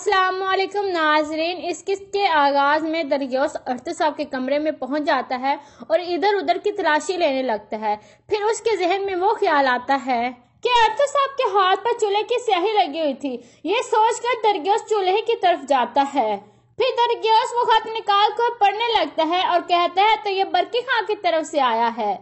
अस्सलाम वालेकुम नाजरीन। इस किस्त के आगाज में दरगोस अर्तुर साहब के कमरे में पहुंच जाता है और इधर उधर की तलाशी लेने लगता है। फिर उसके जहन में वो ख्याल आता है कि अर्तुर साहब के हाथ पर चूल्हे की स्याही लगी हुई थी। ये सोचकर दरगोस चूल्हे की तरफ जाता है। फिर दरगोस वो खत निकाल कर पढ़ने लगता है और कहता है तो ये बरकी खां की तरफ से आया है।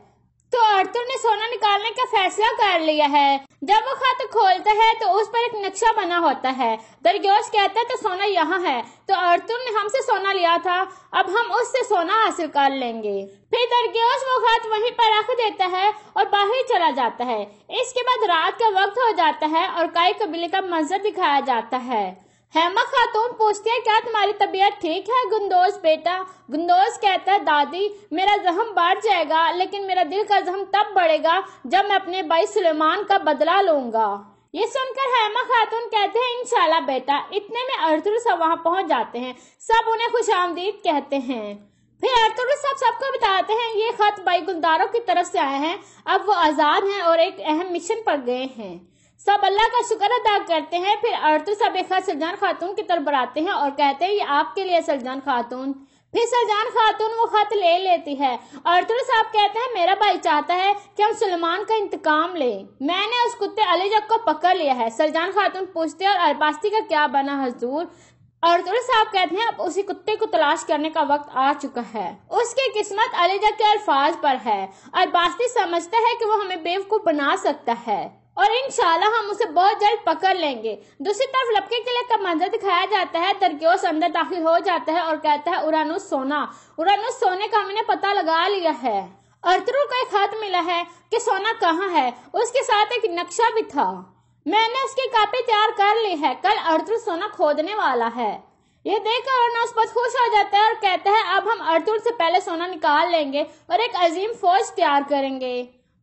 तो अर्तुर ने सोना निकालने का फैसला कर लिया है। जब वो खत खोलता है तो उस पर एक नक्शा बना होता है। दरगोस कहता है तो सोना यहाँ है। तो अर्तुर ने हमसे सोना लिया था, अब हम उससे सोना हासिल कर लेंगे। फिर दरगोस वो खत वहीं पर रख देता है और बाहर चला जाता है। इसके बाद रात का वक्त हो जाता है और काई कबीले का मंजर दिखाया जाता है। हेमा खातून पूछती है क्या तुम्हारी तबीयत ठीक है गुंदोज बेटा? गुंदोज कहता है दादी मेरा जख्म बढ़ जाएगा, लेकिन मेरा दिल का जख्म तब बढ़ेगा जब मैं अपने भाई सुलेमान का बदला लूंगा। ये सुनकर हेमा खातून कहते हैं इंशाल्लाह बेटा। इतने में अर्तुर सब वहाँ पहुँच जाते हैं। सब उन्हें खुशामदीद कहते हैं। फिर अर्तुर सबको बताते हैं ये खत भाई गुलदारों की तरफ से आए हैं। अब वो आजाद हैं और एक अहम मिशन पर गए हैं। सब अल्लाह का शुक्र अदा करते हैं। फिर अर्तुर साहब एक खत सलजान खातून की तरफ बढ़ाते हैं और कहते हैं ये आपके लिए सलजान खातून। फिर सलजान खातून वो खत ले लेती है। अर्तुर साहब कहते हैं मेरा भाई चाहता है कि हम सुलेमान का इंतकाम लें। मैंने उस कुत्ते अलीजक को पकड़ लिया है। सलजान खातून पूछते हैं और अरबास्ती का क्या बना हजूर? अर्तुर साहब कहते हैं अब उसी कुत्ते को तलाश करने का वक्त आ चुका है। उसकी किस्मत अलीजक के अल्फाज पर है। अरबास्ती समझता है कि वो हमें बेवकूफ बना सकता है और इंशाल्लाह हम उसे बहुत जल्द पकड़ लेंगे। दूसरी तरफ लपके किले का मंजर दिखाया जाता है। दरगोस अंदर दाखिल हो जाता है और कहता है उरानुस सोने का हमने पता लगा लिया है। अर्तुर को एक खत मिला है कि सोना कहाँ है। उसके साथ एक नक्शा भी था। मैंने उसकी कॉपी तैयार कर ली है। कल अर्तुर सोना खोदने वाला है। ये देखकर उरानुस बहुत खुश हो जाता है और कहता है अब हम अर्तुर से पहले सोना निकाल लेंगे और एक अजीम फौज तैयार करेंगे।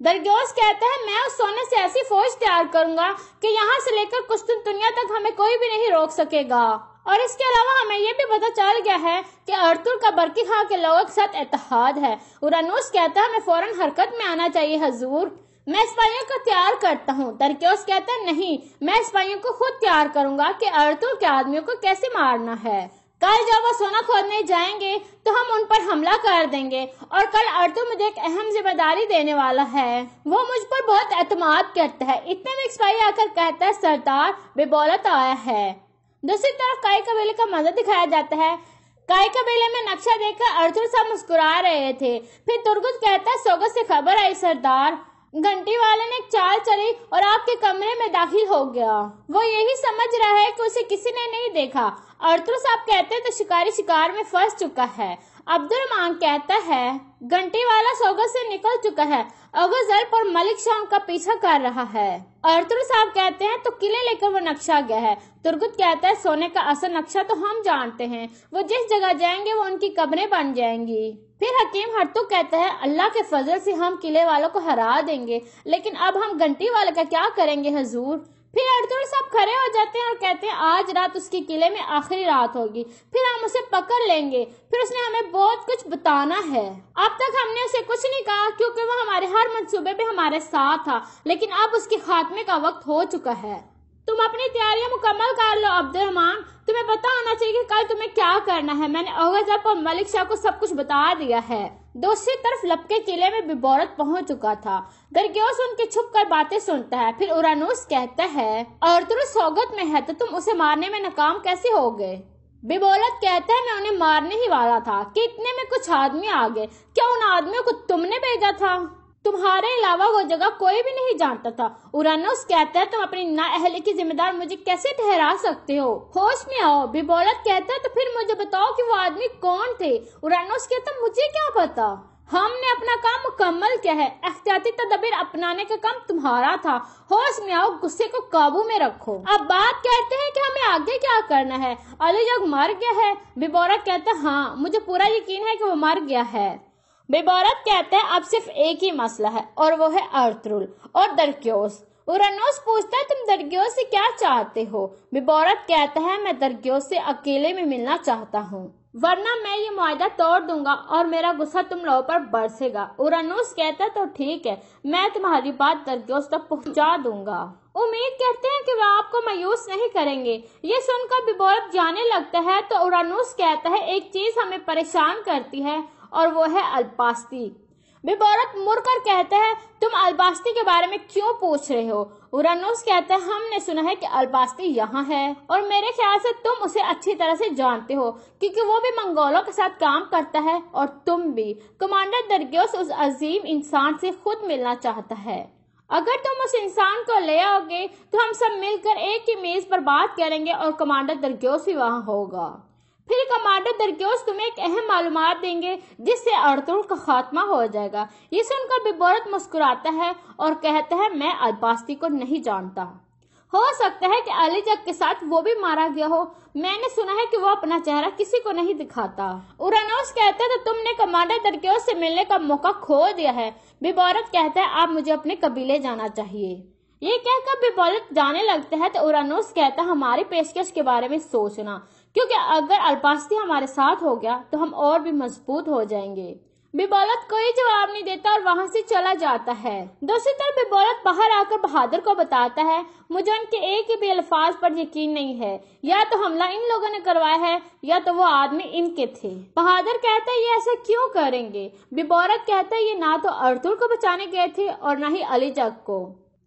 दरगोस कहता है मैं उस सोने से ऐसी फौज तैयार करूंगा कि यहाँ से लेकर कुस्तुनतुनिया तक हमें कोई भी नहीं रोक सकेगा। और इसके अलावा हमें ये भी पता चल गया है कि अर्तुर का बरकी खां के लोगों के साथ इत्तेहाद है। उरानुस कहता है हमें फौरन हरकत में आना चाहिए हजूर। मैं सिपाहियों को तैयार करता हूँ। दरगोस कहता है नहीं, मैं सिपाहियों को खुद तैयार करूंगा कि अर्तुर के आदमियों को कैसे मारना है। कल जब वो सोना खोदने जाएंगे तो हम उन पर हमला कर देंगे और कल अर्तुर मुझे एक अहम जिम्मेदारी देने वाला है। वो मुझ पर बहुत एतमाद करता है। इतने में एक सिपाही आकर कहता है सरदार बेबौलत आया है। दूसरी तरफ काई कबीले का मंजर दिखाया जाता है। काई कबीले में नक्शा देखकर अर्तुर साहब मुस्कुरा रहे थे। फिर तुर्गुत कहता है सोगत से खबर आई सरदार, घंटी वाले ने एक चाल चली और आपके कमरे में दाखिल हो गया। वो यही समझ रहा है कि उसे किसी ने नहीं देखा। अर्तुर साहब कहते हैं तो शिकारी शिकार में फंस चुका है। अब्दुर्रहमान कहता है घंटी वाला सोगत से निकल चुका है। अगजल पर मलिक शाह का पीछा कर रहा है। अर्तुर साहब कहते हैं तो किले लेकर वो नक्शा गया है। तुर्गुत कहता है सोने का असल नक्शा तो हम जानते हैं। वो जिस जगह जाएंगे वो उनकी कब्रें बन जाएंगी। फिर हकीम हरतुक कहता है अल्लाह के फजल से हम किले वालों को हरा देंगे, लेकिन अब हम घंटी वाले का क्या करेंगे हजूर? फिर अर्तुर साहब खड़े हो जाते हैं और कहते हैं आज रात उसके किले में आखिरी रात होगी, फिर हम उसे पकड़ लेंगे। फिर उसने हमें बहुत कुछ बताना है। अब तक हमने उसे कुछ नहीं कहा क्योंकि वो हमारे हर मंसूबे में हमारे साथ था, लेकिन अब उसके खात्मे का वक्त हो चुका है। तुम अपनी तैयारियां मुकम्मल कर लो अब्दुर्रहमान। तुम्हें पता होना चाहिए कि कल तुम्हें क्या करना है। मैंने औगजब और मलिक शाह को सब कुछ बता दिया है। दूसरी तरफ लपके किले में बिबौरत पहुंच चुका था। दरगोस उनकी छुप कर बातें सुनता है। फिर उरानुस कहता है अर्तुर सोगत में है तो तुम उसे मारने में नाकाम कैसे हो गए? बिबौलत कहता है मैं उन्हें मारने ही वाला था कि इतने में कुछ आदमी आ गए। क्या उन आदमियों को तुमने भेजा था? तुम्हारे अलावा वो जगह कोई भी नहीं जानता था। उरानुस कहता है तुम अपनी नाअहली की जिम्मेदार मुझे कैसे ठहरा सकते हो? होश में आओ। बिबौलत कहता है तो फिर मुझे बताओ कि वो आदमी कौन थे? उरानुस कहता है मुझे क्या पता, हमने अपना काम मुकम्मल किया है। एहतियाती तदबीर अपनाने का काम तुम्हारा था। होश में आओ, गुस्से को काबू में रखो। अब बात कहते हैं कि हमें आगे क्या करना है। अलीजक मर गया है। बिबौलत कहता है हाँ मुझे पूरा यकीन है कि वो मर गया है। बिबौलत कहते हैं अब सिर्फ एक ही मसला है और वो है अर्तुर और दरगोस। उरानुस पूछता है तुम दरगोस से क्या चाहते हो? बिबौलत कहता है मैं दरगोस से अकेले में मिलना चाहता हूँ, वरना मैं ये मुआहदा तोड़ दूंगा और मेरा गुस्सा तुम लोगों पर बरसेगा। उरानुस कहता है तो ठीक है, मैं तुम्हारी बात दरगोस तक पहुंचा दूंगा। امید کرتے ہیں کہ وہ آپ کو مایوس نہیں کریں گے۔ یہ سن کر بیبورت جانے لگتا ہے تو اورانوس کہتا ہے ایک چیز ہمیں پریشان کرتی ہے اور وہ ہے الباستی۔ بیبورت مڑ کر کہتا ہے تم الباستی کے بارے میں کیوں پوچھ رہے ہو؟ اورانوس کہتا ہے ہم نے سنا ہے کہ الباستی یہاں ہے اور میرے خیال سے تم اسے اچھی طرح سے جانتے ہو کیونکہ وہ بھی منگولوں کے ساتھ کام کرتا ہے اور تم بھی۔ کمانڈر درگیوس اس عظیم انسان سے خود ملنا چاہتا ہے۔ اگر تم اس انسان کو لے آؤ گے تو ہم سب مل کر ایک ہی میز پر بات کریں گے اور کمانڈر درگیوس بھی وہاں ہوگا۔ پھر کمانڈر درگیوس تمہیں ایک اہم معلومات دیں گے جس سے ارطغرل کا خاتمہ ہو جائے گا۔ یہ سن کر بیبورت مسکراتا ہے اور کہتا ہے میں الباستی کو نہیں جانتا۔ ہو سکتا ہے کہ علی جگ کے ساتھ وہ بھی مارا گیا ہو۔ میں نے سنا ہے کہ وہ اپنا چہرہ کسی کو نہیں دکھاتا۔ اورانوس کہتا ہے تو تم نے کمانڈر درگیوس سے ملنے کا موقع کھو دیا ہے۔ بیبورت کہتا ہے اب مجھے اپنے قبیلے جانا چاہیے۔ یہ کہہ کر بیبورت جانے لگتا ہے تو اورانوس کہتا ہے ہماری پیشکش کے بارے میں سوچنا کیونکہ اگر الباستی ہمارے ساتھ ہو گیا تو ہم اور بھی مضبوط ہو جائیں گے۔ بیبورت کوئی جواب نہیں دیتا اور وہاں سے چلا جاتا ہے۔ دوسری طرف بیبورت باہر آ کر بہادر کو بتاتا ہے مجھے ان کے ایک ہی بھی الفاظ پر یقین نہیں ہے، یا تو حملہ ان لوگوں نے کروایا ہے یا تو وہ آدمی ان کے تھے۔ بہادر کہتا ہے یہ ایسا کیوں کریں گے؟ بیبورت کہتا ہے یہ نہ تو ارطغرل کو بچانے گئے تھے اور نہ ہی علی جگ کو۔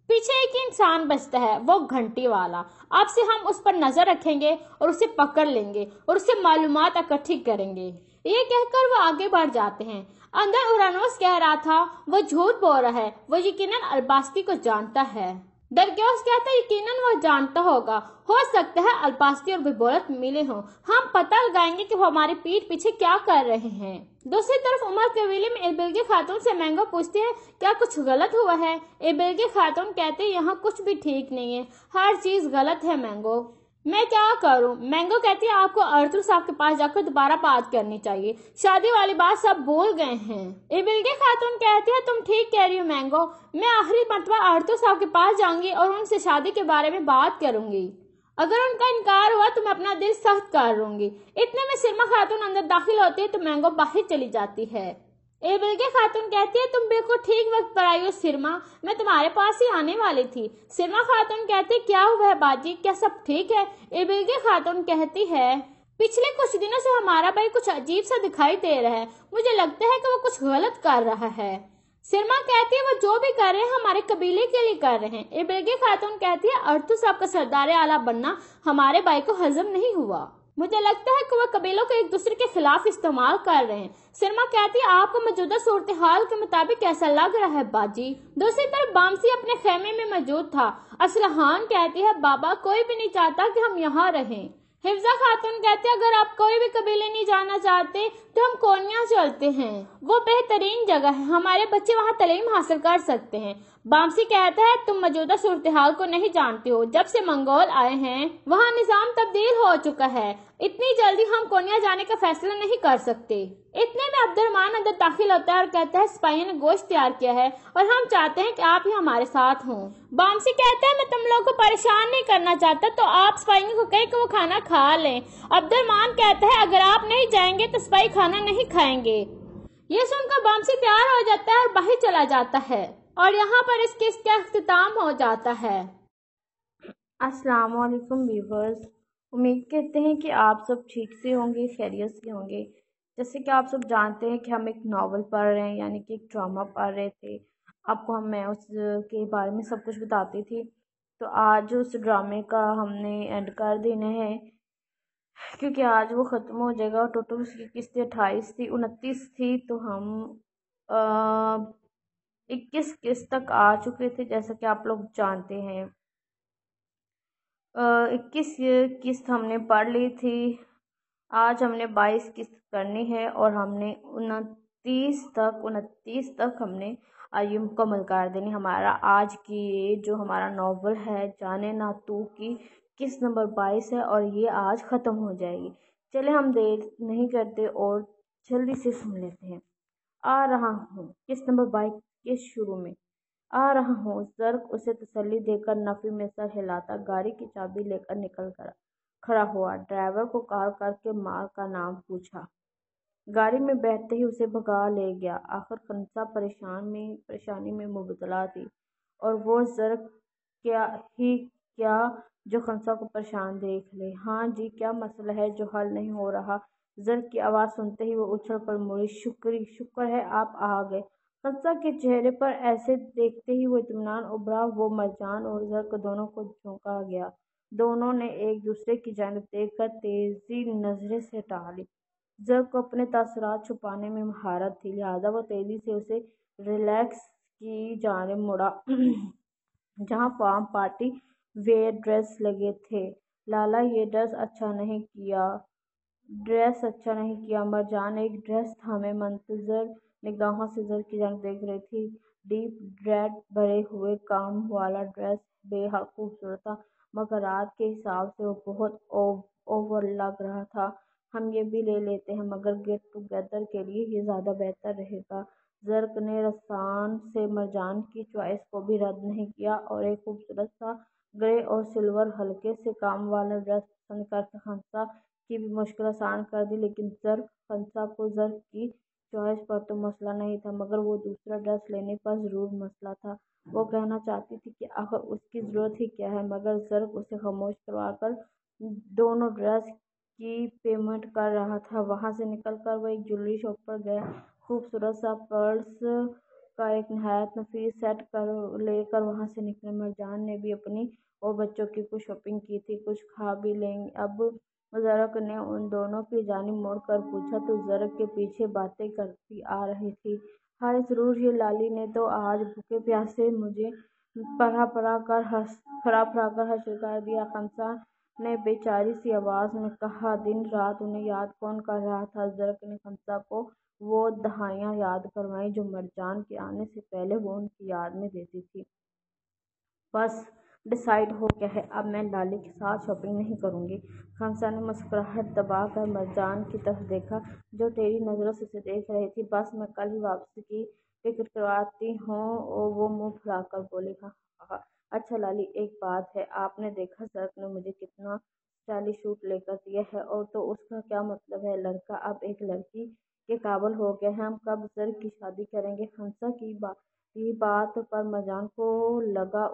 پیچھے ایک انسان بچتا ہے وہ گھنٹی والا۔ اب سے ہم اس پر نظر رکھیں گے اور اسے پکڑ لیں گے اور اس سے معلومات اکٹھی کریں گے۔ یہ کہہ کر وہ آگے بڑھ جاتے ہیں۔ اندر اورانوس کہہ رہا تھا وہ جھوٹ بول رہا ہے، وہ یقیناً الباستی کو جانتا ہے۔ درگیوس کہتا ہے یقیناً وہ جانتا ہوگا، ہو سکتا ہے الباستی اور بیبورت ملے ہوں، ہم پتہ لگائیں گے کہ وہ ہماری پیٹھ پیچھے کیا کر رہے ہیں۔ دوسری طرف عمر قبیلے میں ایبلگی خاتون سے مینگو پوچھتے ہیں کیا کچھ غلط ہوا ہے؟ ایبلگی خاتون کہتے ہیں یہاں کچھ بھی ٹھیک نہیں ہے، ہر چیز غلط ہے مینگو، میں کیا کروں؟ مینگو کہتی ہے آپ کو ارطغرل صاحب کے پاس جا کر دوبارہ بات کرنی چاہیے، شادی والی بات سب بھول گئے ہیں۔ ایبلگی خاتون کہتی ہے تم ٹھیک کہہ رہی ہو مینگو، میں آخری مرتبہ ارطغرل صاحب کے پاس جاؤں گی اور ان سے شادی کے بارے میں بات کروں گی، اگر ان کا انکار ہوا تو میں اپنا دل سخت کر لوں گی۔ اتنے میں سرما خاتون اندر داخل ہوتی ہے تو مینگو باہر چلی جاتی ہے۔ ایبلگی خاتون کہتی ہے تم بالکل ٹھیک وقت پر آئی ہو سرما، میں تمہارے پاس ہی آنے والی تھی۔ سرما خاتون کہتی کیا ہوا ہے باجی، کیا سب ٹھیک ہے؟ ایبلگی خاتون کہتی ہے پچھلے کچھ دنوں سے ہمارا بھائی کچھ عجیب سا دکھائی دے رہا ہے، مجھے لگتا ہے کہ وہ کچھ غلط کر رہا ہے۔ سرما کہتی ہے وہ جو بھی کر رہے ہیں ہمارے قبیلے کے لیے کر رہے ہیں۔ ایبلگی خاتون کہتی ہے ارطغرل صاحب کا سردار اعلیٰ بننا ہمارے بھائی کو ہضم نہیں ہوا، مجھے لگتا ہے کہ وہ قبیلوں کو ایک دوسرے کے خلاف استعمال کر رہے ہیں۔ سرما کہتی ہے آپ کو موجودہ صورتحال کے مطابق کیسا لگ رہا ہے باجی؟ دوسری طرف بامسی اپنے خیمے میں موجود تھا۔ اسلحان کہتی ہے بابا کوئی بھی نہیں چاہتا کہ ہم یہاں رہیں۔ حفظہ خاتون کہتے ہیں اگر آپ کوئی بھی قبیلے نہیں جانا چاہتے تو ہم کونیا چلتے ہیں، وہ بہترین جگہ ہے، ہمارے بچے وہاں تعلیم حاصل کر سکتے ہیں۔ بامسی کہتا ہے تم موجودہ صورتحال کو نہیں جانتے ہو، جب سے منگول آئے ہیں وہاں نظام تبدیل ہو چکا ہے، اتنی جلدی ہم کونیا جانے کا فیصلہ نہیں کر سکتے۔ اتنے میں عبد الرحمن اندر داخل ہوتا ہے اور کہتا ہے سپاہیوں نے گوشت تیار کیا ہے اور ہم چاہتے ہیں کہ آپ ہی ہمارے ساتھ ہوں۔ بامسی کہتا ہے میں تم لوگوں کو پریشان نہیں کرنا چاہتا تو آپ سپاہیوں کو کہیں کہ وہ کھانا کھا لیں۔ عبد الرحمن کہتا ہے اگر آپ نہیں جائیں گے تو سپاہی کھانا نہیں کھائیں گے۔ یہ سن کر بامسی تیار ہو جاتا ہے اور باہر چلا جاتا ہے اور یہاں پر اس کیس کا اختتام ہو جاتا ہے۔ السلام علیکم ویورز، امید کرتے ہیں کہ آپ سب ٹھیک سے ہوں گے، خیریت سے ہوں گے۔ جیسے کہ آپ سب جانتے ہیں کہ ہم ایک ناول پڑھ رہے ہیں، یعنی کہ ایک ڈرامہ پڑھ رہے تھے، آپ کو میں اس کے بارے میں سب کچھ بتاتی تھی۔ تو آج اس ڈرامے کا ہم نے اینڈ کر دینا ہے کیونکہ آج وہ ختم ہو جائے گا۔ ٹوٹل اس کی قسطیں 28 تھی، 29 تھی، تو ہم 21 قسط تک آ چکے تھے جیسا کہ آپ لوگ جانتے ہیں۔ 21 قسط ہم نے پڑھ لی تھی، آج ہم نے 22 قسط کرنی ہے اور ہم نے 29 تک ہم نے یہ مکمل کر دینی۔ ہمارا آج کی جو ہمارا ناول ہے جانے نہ تو کی قسط نمبر 22 ہے اور یہ آج ختم ہو جائے گی۔ چلے ہم دیر نہیں کرتے اور جلدی سے سن لیتے ہیں۔ آ رہا ہوں، قسط نمبر 22 کے شروع میں آ رہا ہوں۔ زرق اسے تسلی دے کر نفی میں سر ہلاتا گاڑی کی چابی لے کر نکل کر کھڑا ہوا۔ ڈرائیور کو کال کر کے مال کا نام پوچھا، گاڑی میں بیٹھتے ہی اسے بھگا لے گیا۔ آخر خنسا پریشانی میں مبتلا تھی اور وہ زرق کیا جو خنسا کو پریشان دیکھ لے۔ ہاں جی، کیا مسئلہ ہے جو حل نہیں ہو رہا؟ زرق کی آواز سنتے ہی وہ اچھل کر مڑی۔ شکر ہے آپ آ گئے۔ خنسا کے چہرے پر ایسے دیکھتے ہی وہ اطمینان ابھرا۔ وہ مرجان اور زرق دونوں کو جھونکا گیا۔ دونوں نے ایک دوسرے کی جانب دیکھ کر تیزی نظریں سے ٹالی۔ زرق کو اپنے تاثرات چھپانے میں مہارت تھی، لہٰذا وہ تیزی سے اسے ریلیکس کی جانب مڑا جہاں فارم پارٹی ویئر ڈریس لگے تھے۔ لالا، یہ ڈریس اچھا نہیں کیا۔ مرجان ایک ڈریس تھامے منتظر نگاہوں سے زرق کی جانب دیکھ رہی تھی۔ ڈیپ ریڈ بھرے ہوئے کام والا ڈریس بے حد خوبصورت تھا، مگر رات کے حساب سے وہ بہت اوور لگ رہا تھا۔ ہم یہ بھی لے لیتے ہیں، مگر گیٹ ٹوگیدر کے لیے یہ زیادہ بہتر رہے گا۔ زرق نے رسان سے مرجان کی چوائس کو بھی رد نہیں کیا اور ایک خوبصورت سا گرے اور سلور ہلکے سے کام والا ڈریس پسند کر کے خنسا کی بھی مشکل آسان کر دی۔ لیکن خنسا کو زرق کی چوائس پر تو مسئلہ نہیں تھا، مگر وہ دوسرا ڈریس لینے پر ضرور مسئلہ تھا۔ وہ کہنا چاہتی تھی کہ آخر اس کی ضرورت ہی کیا ہے، مگر زرق اسے خاموش کروا کر دونوں ڈریس کی پیمنٹ کر رہا تھا۔ وہاں سے نکل کر وہ ایک جویلری شاپ پر گیا۔ خوبصورت سا پرلز کا ایک نہایت نفیس سیٹ لے کر وہاں سے نکلے۔ مرجان نے بھی اپنی اور بچوں کی کچھ شاپنگ کی تھی، کچھ کھا بھی لیں گے اب؟ زرق نے ان دونوں کی جانب مڑ کر پوچھا تو زرق کے پیچھے باتیں کرتی آ رہی تھی۔ ہائے ضرور، یہ لالی نے تو آج بھوکے پیاسے مجھے پھرا پھرا کر حشر کر دیا، خنسا نے بے چاری سی آواز میں کہا۔ دن رات انہیں یاد کون کر رہا تھا؟ زرق نے خنسا کو وہ دہائیاں یاد کروائیں جو مرجان کے آنے سے پہلے وہ ان کی یاد میں دیتی تھی۔ بس ڈیسائیڈ ہو گیا ہے، اب میں لالی کے ساتھ شاپنگ نہیں کروں گی۔ خنسا نے مسکراہٹ دبا کر مرجان کی طرف دیکھا جو ٹیڑھی نظروں سے اسے دیکھ رہی تھی۔ بس میں کل ہی واپسی کی ٹکٹ کرواتی ہوں، وہ منہ پھلا کر بولی۔ ہاں اچھا لالی، ایک بات ہے، آپ نے دیکھا زرق نے مجھے کتنا اسٹائلش سوٹ لے کر دیا ہے، اور تو اس کا کیا مطلب ہے؟ لڑکا اب ایک لڑکی کے قابل ہو گیا ہے۔ ہم کب زرق کی شادی کریں گے؟ خنسا کی بات پر مرجان کو لگا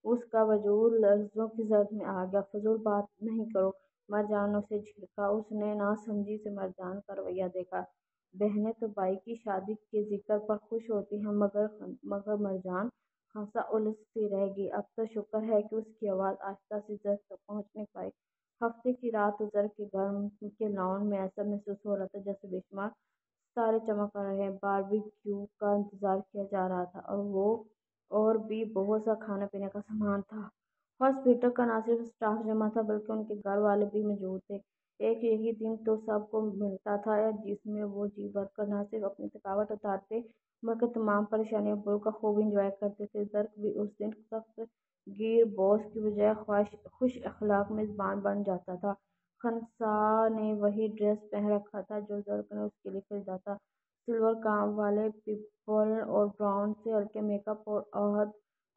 اس کا وجود لفظوں کی زرد میں آ گیا۔ فضول بات نہیں کرو، مرجان نے اسے جھڑکا۔ اس نے ناسمجھی سے مرجان کا رویہ دیکھا۔ بہنیں تو بھائی کی شادی کے ذکر پر خوش ہوتی ہیں، مگر مرجان۔ خنسا الجھ سی رہ گئی۔ اب تو شکر ہے کہ اس کی آواز آہستہ سے زرق تک پہنچ نہیں پائی۔ ہفتے کی رات زرق کے گھر کے لان میں ایسا محسوس ہو رہا تھا جیسے بے شمار ستارے چمک رہے ہیں۔ باربی کیو کا انتظار کیا جا رہا تھا اور بھی بہت سا کھانے پینے کا سامان تھا۔ ہاسپٹل کا نہ صرف اسٹاف جمع تھا بلکہ ان کے گھر والے بھی موجود تھے۔ ایک یہی دن تو سب کو ملتا تھا جس میں وہ جی بھر کر نہ صرف اپنی تھکاوٹ اتارتے بلکہ تمام پریشانیوں بروں کا خوب انجوائے کرتے تھے۔ زرق بھی اس دن سخت گیر باس کی بجائے خوش اخلاق میزبان بن جاتا تھا۔ خنسا نے وہی ڈریس پہن رکھا تھا جو زرق نے اس کے لیے خریدا تھا، سلور کام والے پرپل اور براؤن سے ہلکے میک اپ اور عہد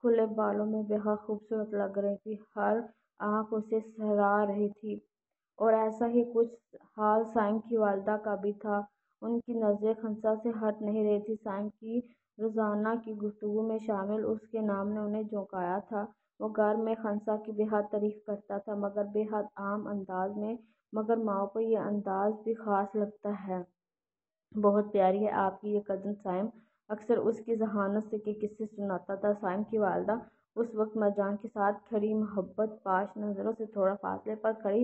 کھلے بالوں میں بے حد خوبصورت لگ رہی تھی۔ ہر آنکھ اسے سراہ رہی تھی، اور ایسا ہی کچھ حال سائم کی والدہ کا بھی تھا۔ ان کی نظریں خنسا سے ہٹ نہیں رہی تھیں۔ سائم کی روزانہ کی گفتگو میں شامل اس کے نام نے انہیں چونکایا تھا۔ وہ گھر میں خنسا کی بے حد تعریف کرتا تھا، مگر بے حد عام انداز میں، مگر ماؤں کو یہ انداز بھی خاص لگتا ہے۔ بہت پیاری ہے آپ کی یہ کزن سائم، اکثر اس کی ذہانت کے قصے سناتا تھا۔ سائم کی والدہ اس وقت مرجان کے ساتھ کھڑی محبت باش نظروں سے تھوڑا فاصلے پر کھڑی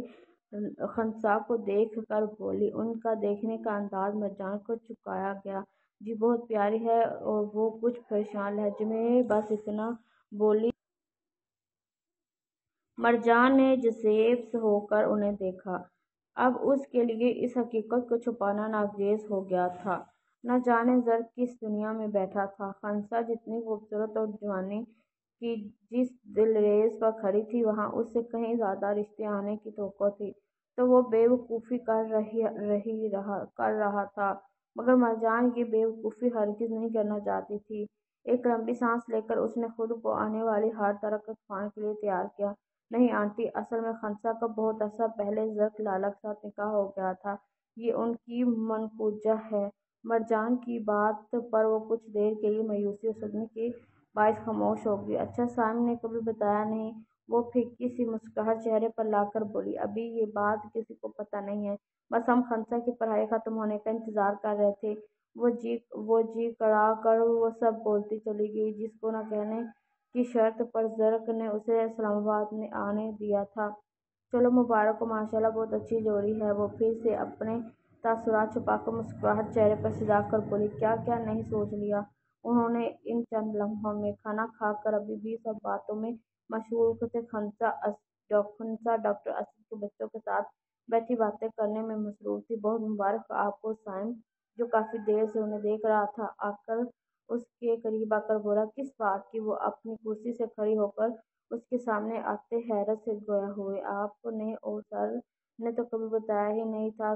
خنسا کو دیکھ کر بولی۔ ان کا دیکھنے کا انداز مرجان کو چونکایا گیا۔ جی بہت پیاری ہے، اور وہ کچھ پریشان لہجے میں بس اتنا بولی۔ مرجان نے جذب سے ہو کر انہیں دیکھا۔ اب اس کے لیے اس حقیقت کو چھپانا ناگزیر ہو گیا تھا۔ نہ جانے زرق کس دنیا میں بیٹھا تھا۔ خنسا جتنی خوبصورت اور جوانی کی جس دہلیز پر کھڑی تھی، وہاں اس سے کہیں زیادہ رشتے آنے کی توقع تھی، تو وہ بے وقوفی کر رہا تھا، مگر مرجان یہ بے وقوفی ہرگز نہیں کرنا چاہتی تھی۔ ایک لمبی سانس لے کر اس نے خود کو آنے والی ہر طرح کے طوفان کے لیے تیار کیا۔ نہیں آنٹی، اصل میں خنسا کا بہت عرصہ پہلے زرق لالا کے ساتھ نکاح ہو گیا تھا، یہ ان کی منقوجہ ہے۔ مرجان کی بات پر وہ کچھ دیر کے لیے مایوسی اور صدمے کی बाइस खामोश हो गई। अच्छा, साइम ने कभी बताया नहीं? वो फीकी सी मुस्कुराहट चेहरे पर लाकर बोली, अभी ये बात किसी को पता नहीं है। बस हम खंसा की पढ़ाई खत्म होने का इंतजार कर रहे थे। वो जी कड़ा कर वो सब बोलती चली गई जिसको न कहने की शर्त पर जर्क ने उसे इस्लामाबाद में आने दिया था। चलो मुबारक हो, माशाल्लाह बहुत अच्छी जोड़ी है। वो फिर से अपने तासुरात छुपाकर मुस्कुराहट चेहरे पर सजा कर बोली, क्या क्या नहीं सोच लिया। उन्होंने इन चंद लम्हों में खाना खाकर अभी भी सब बातों में मशगूल थे। खंसा डॉक्टर असद के बच्चों के साथ बैठी बातें करने में मसरूफ थी। बहुत मुबारक आपको, साइम, जो काफी देर से उन्हें देख रहा था, आकर उसके करीब आकर बोला, किस बात की? वो अपनी कुर्सी से खड़ी होकर उसके सामने आते हैरत से गोया हुए, आपने और सर ने तो कभी बताया ही नहीं था,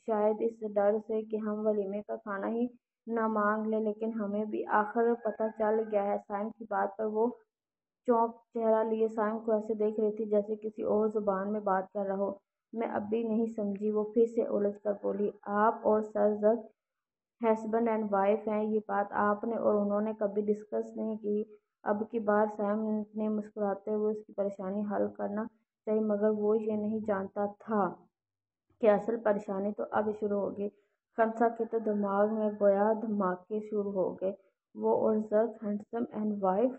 शायद इस डर से कि हम वलीमे का खाना ही न मांग ले, लेकिन हमें भी आखिर पता चल गया है। साइम की बात पर वो चौंक चेहरा लिए साइम को ऐसे देख रही थी जैसे किसी और जुबान में बात कर रहा हो। मैं अब भी नहीं समझी, वो फिर से उलझ कर बोली, आप और सर जक हस्बैंड एंड वाइफ हैं, ये बात आपने और उन्होंने कभी डिस्कस नहीं की? अब की बार सैम ने मुस्कुराते हुए उसकी परेशानी हल करना चाहिए, मगर वो ये नहीं जानता था कि असल परेशानी तो अब शुरू होगी। खमसा के तो दिमाग में गोया धमाके शुरू हो गए। वो और जक हैंडसम एंड वाइफ,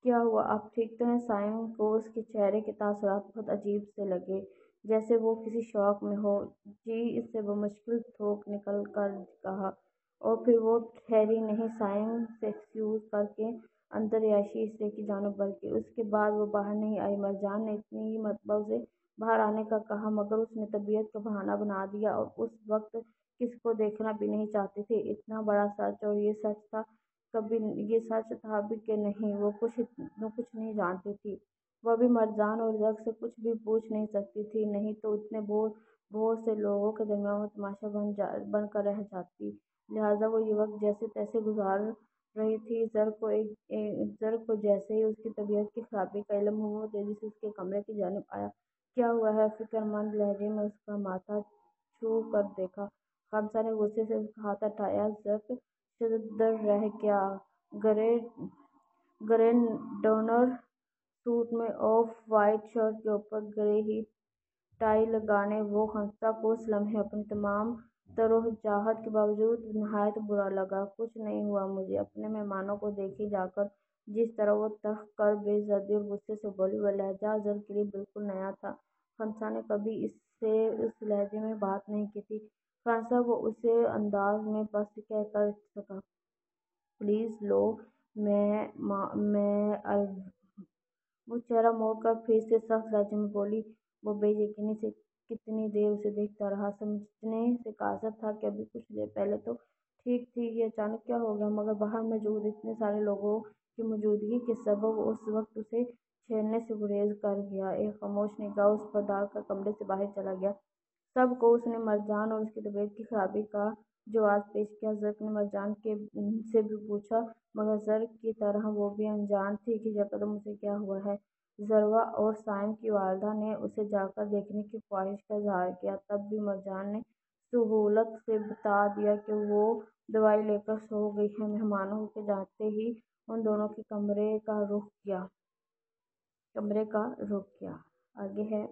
क्या हुआ? आप ठीक तो हैं? साइम को उसके चेहरे के तासुरात बहुत अजीब से लगे, जैसे वो किसी शौक में हो। जी, इससे वो मुश्किल थोक निकल कर कहा, और फिर वो ठहरी नहीं, साइम से एक्सक्यूज करके अंदर रिहायशी हिस्से की जानब बढ़ी। उसके बाद वो बाहर नहीं आई। मरजान ने इतनी ही मरतबा उसे बाहर आने का कहा, मगर उसने तबीयत का बहाना बना दिया और उस वक्त किसको देखना भी नहीं चाहती थी। इतना बड़ा सच, और ये सच था कभी, ये सच था भी कि नहीं, वो कुछ नहीं जानती थी। वह भी मरजान और जग से कुछ भी पूछ नहीं सकती थी, नहीं तो इतने बहुत से लोगों के दरमियान वो तमाशा बन कर रह जाती। लिहाजा वो ये वक्त जैसे तैसे गुजार रही थी। जर को जैसे ही उसकी तबीयत की खराबी का इल्म हुआ, वो तेजी से उसके कमरे की जानिब आया। क्या हुआ है? फिक्रमंद लहजे में उसका माथा छू कर देखा। खामसा ने गुस्से से उसका हाथ हटाया। जक शुद्ध रह गया। ग्रे ग्रे डोनर सूट में ऑफ वाइट शर्ट के ऊपर ग्रे ही टाई लगाने वो खंसा को उस लम्हे अपनी तमाम तरोहजाहत के बावजूद नहायत बुरा लगा। कुछ नहीं हुआ मुझे, अपने मेहमानों को देखी जाकर जिस तरह वो तख कर बेइज्जती और गुस्से से बोली, वह लहजा जर के लिए बिल्कुल नया था। खंसा ने कभी इससे उस लहजे में बात नहीं की थी। खंसा वो उसे अंदाज में बस कह कर सका, प्लीज लो, मैं वो चेहरा मोड़कर फिर से सख्त लहजे में बोली। वो बेयकीनी से कितनी देर उसे देखता रहा। समझने से कासर था कि अभी कुछ देर पहले तो ठीक थी, ये अचानक क्या हो गया? मगर बाहर मौजूद इतने सारे लोगों की मौजूदगी के सबब उस वक्त उसे छेड़ने से गुरेज कर गया। एक खामोश निगाह उस पर डालकर कमरे से बाहर चला गया। सबको उसने मरजान और उसकी तबीयत की खराबी का जवाब पेश किया। जर्क ने मरजान के से भी पूछा, मगर जर्क की तरह वो भी अनजान थी कि यकदम उसे क्या हुआ है। जरवा और साइम की वालदा ने उसे जाकर देखने की ख्वाहिश का इजहार किया। तब भी मरजान ने सहूलत से बता दिया कि वो दवाई लेकर सो गई है। मेहमानों के जाते ही उन दोनों के कमरे का रुख किया। आगे है,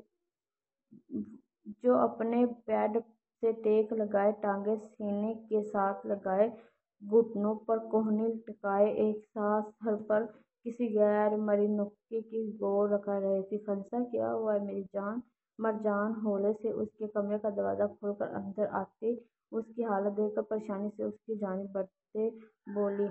जो अपने बेड से टेक लगाए, टांगे सीने के साथ लगाए, घुटनों पर कोहनी टिकाए, एक साथ सर पर किसी गैर मरी नुक्ते की गौर रखा रहे थे। खंसा, क्या हुआ है मेरी जान? मरजान हौले से उसके कमरे का दरवाज़ा खोलकर अंदर आते उसकी हालत देखकर परेशानी से उसकी जानिब बढ़ते बोली।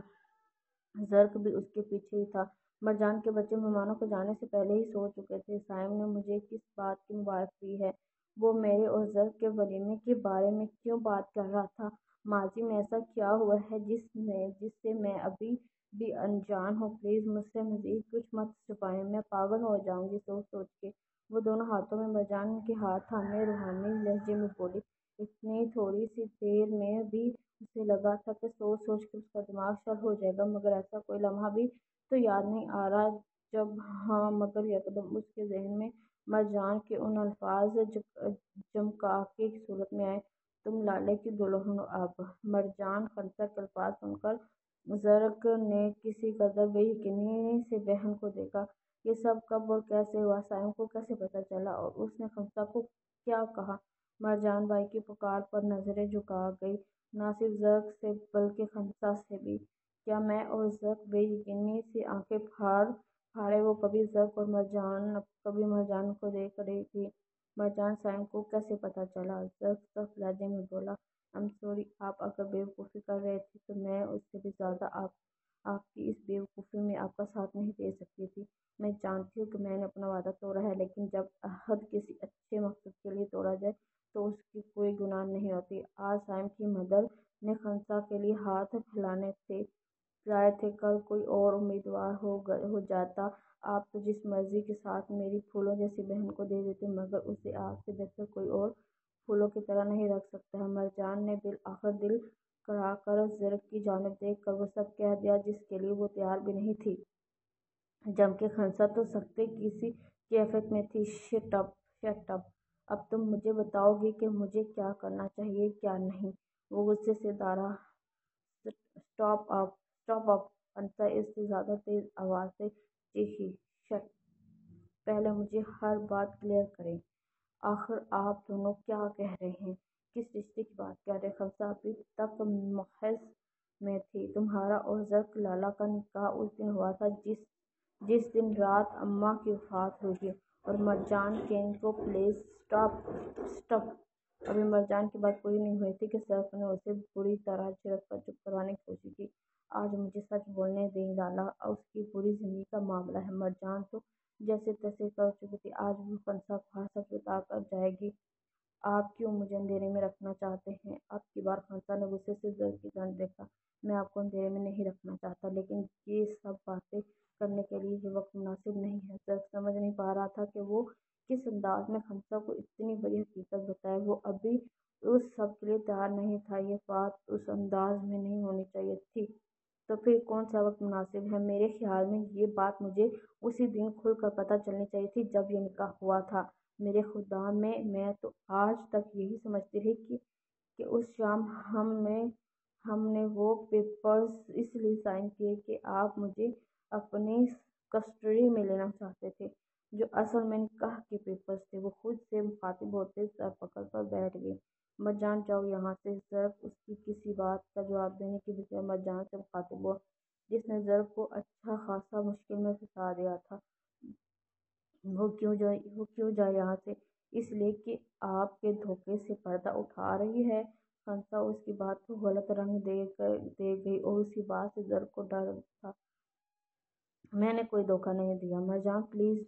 जर्क भी उसके पीछे ही था। मरजान के बच्चे मेहमानों के जाने से पहले ही सो चुके थे। साइम ने मुझे किस बात की मुबारकबादी दी है? वो मेरे और जर्क के वलीमे के बारे में क्यों बात कर रहा था? माजी में ऐसा क्या हुआ है जिससे मैं अभी भी अनजान हूँ? प्लीज मुझसे मजीद कुछ मत छुपाएं, मैं पागल हो जाऊंगी सोच सोच के। वो दोनों हाथों में मरजान के हाथ थामे रूहानी लहजे में बोली। इतनी थोड़ी सी देर में भी उसे लगा था कि सोच सोच कर उसका दिमाग शल हो जाएगा, मगर ऐसा कोई लम्हा भी तो याद नहीं आ रहा जब, हाँ, मगर यकदम उसके जहन में मरजान के उन अल्फाज चमकाके की सूरत में आए, तुम लाले की दुल्हन हो अब। मरजान खंसा के अल्फाज सुनकर ज़र्क ने किसी कदर बेयकीनी से बहन को देखा। ये सब कब और कैसे हुआ? साइम को कैसे पता चला? और उसने खमसा को क्या कहा? मरजान भाई की पुकार पर नजरें झुका गई, ना सिर्फ ज़र्क से बल्कि खमसा से भी। क्या मैं और ज़र्क? बेयकीनी से आंखें फाड़े वो कभी मरजान को देख रही थी। मरजान, साइम को कैसे पता चला? ज़र्क सख्त लहजे में बोला, आई एम सॉरी, आप अगर बेवकूफ़ी कर रहे थे तो मैं उससे भी ज़्यादा आपकी इस बेवकूफ़ी में आपका साथ नहीं दे सकती थी। मैं जानती हूँ कि मैंने अपना वादा तोड़ा है, लेकिन जब अहद किसी अच्छे मकसद के लिए तोड़ा जाए तो उसकी कोई गुनाह नहीं होती। आज साइम की मदर ने खंसा के लिए हाथ फैलाए थे, कल कोई और उम्मीदवार हो जाता। आप तो जिस मर्जी के साथ मेरी फूलों जैसी बहन को दे देते, मगर उसे आपसे बेहतर कोई और फूलों की तरह नहीं रख सकता है। मरजान ने आखिर दिल कराकर ज़र्क की जानिब देखकर वो सब कह दिया जिसके लिए वो तैयार भी नहीं थी। जम के खंसा तो सख्ते किसी कैफियत में थी। Shut up. अब तुम मुझे बताओगी कि मुझे क्या करना चाहिए क्या नहीं? वो गुस्से से दारा। Stop up. खंसा इससे ज़्यादा तेज आवाज़ से चीखी। शट। पहले मुझे हर बात क्लियर करें। आखिर आप दोनों क्या कह रहे हैं? किस रिश्ते की बात कर रहे हैं? खमसा अभी तक महज में थी। तुम्हारा और ज़र्क लाला का निकाह उस दिन हुआ था जिस दिन रात अम्मा की वफ़ात हुई थी। और मरजान केन को प्लीज़ स्टॉप। अभी मरजान की बात पूरी नहीं हुई थी कि ज़र्क ने उसे बुरी तरह झिड़क कर चुप करवाने की कोशिश की। आज मुझे सच बोलने दें लाला, उसकी पूरी ज़िंदगी का मामला है। मरजान तो जैसे तैसे कर चुकी थी, आज वो खंसा को सच बताकर जाएगी। आप क्यों मुझे अंधेरे में रखना चाहते हैं? अब की बार खंसा ने गुस्से से ज़र्क की तरफ देखा। मैं आपको अंधेरे में नहीं रखना चाहता, लेकिन ये सब बातें करने के लिए ये वक्त मुनासिब नहीं है। ज़र्क समझ नहीं पा रहा था कि वो किस अंदाज में खंसा को इतनी बड़ी हकीकत बताए। वो अभी उस सब के लिए तैयार नहीं था। ये बात उस अंदाज में नहीं होनी चाहिए थी। तो फिर कौन सा वक्त मुनासिब है? मेरे ख्याल में ये बात मुझे उसी दिन खुलकर पता चलनी चाहिए थी जब ये निकाह हुआ था। मेरे खुदा में, मैं तो आज तक यही समझती रही कि उस शाम हमने वो पेपर्स इसलिए साइन किए कि आप मुझे अपनी कस्टडी में लेना चाहते थे। जो असल में निकाह के पेपर्स थे। वो खुद से मुखातिब होते सर पकड़ कर बैठ गई। मत जान जाओ यहाँ से। ज़र्क उसकी किसी बात का जवाब देने की बजाय मरजान से मुखातिब हुआ, जिसने ज़र्क को अच्छा खासा मुश्किल में फंसा दिया था। वो क्यों जाए यहाँ से? इसलिए कि आपके धोखे से पर्दा उठा रही है। खंसा उसकी बात को गलत रंग दे गई और उसी बात से ज़र्क को डर था। मैंने कोई धोखा नहीं दिया। Marjan please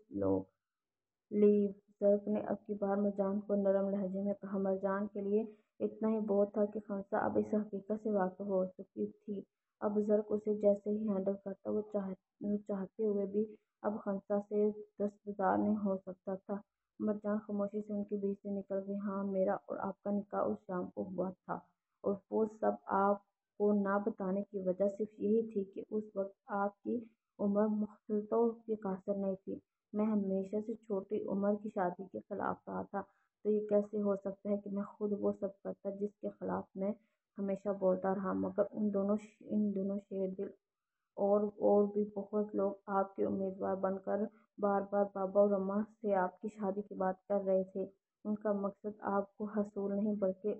leave. ज़र्क ने अब की बार मरजान को नरम लहजे में कहा। मरजान के लिए इतना ही बहुत था कि खंसा अब इस हकीकत से वाकिफ हो चुकी थी। अब ज़र्क उसे जैसे ही हैंडल करता, वो चाहते हुए भी अब खंसा से दस्तबरदार नहीं हो सकता था। मरजान खामोशी से उनके बीच से निकल गई। हाँ, मेरा और आपका निकाह उस शाम को हुआ था, और वो सब आपको ना बताने की वजह सिर्फ यही थी कि उस वक्त आपकी उम्र मुख्तलितों की कासिर नहीं थी। मैं हमेशा से छोटी उम्र की शादी के खिलाफ रहा था, तो ये कैसे हो सकता है कि मैं खुद वो सब करता जिसके खिलाफ मैं हमेशा बोलता रहा? मगर इन दोनों शेर दिल और भी बहुत लोग आपके उम्मीदवार बनकर बार बार बाबा और अम्मा से आपकी शादी की बात कर रहे थे। उनका मकसद आपको हसूल नहीं बल्कि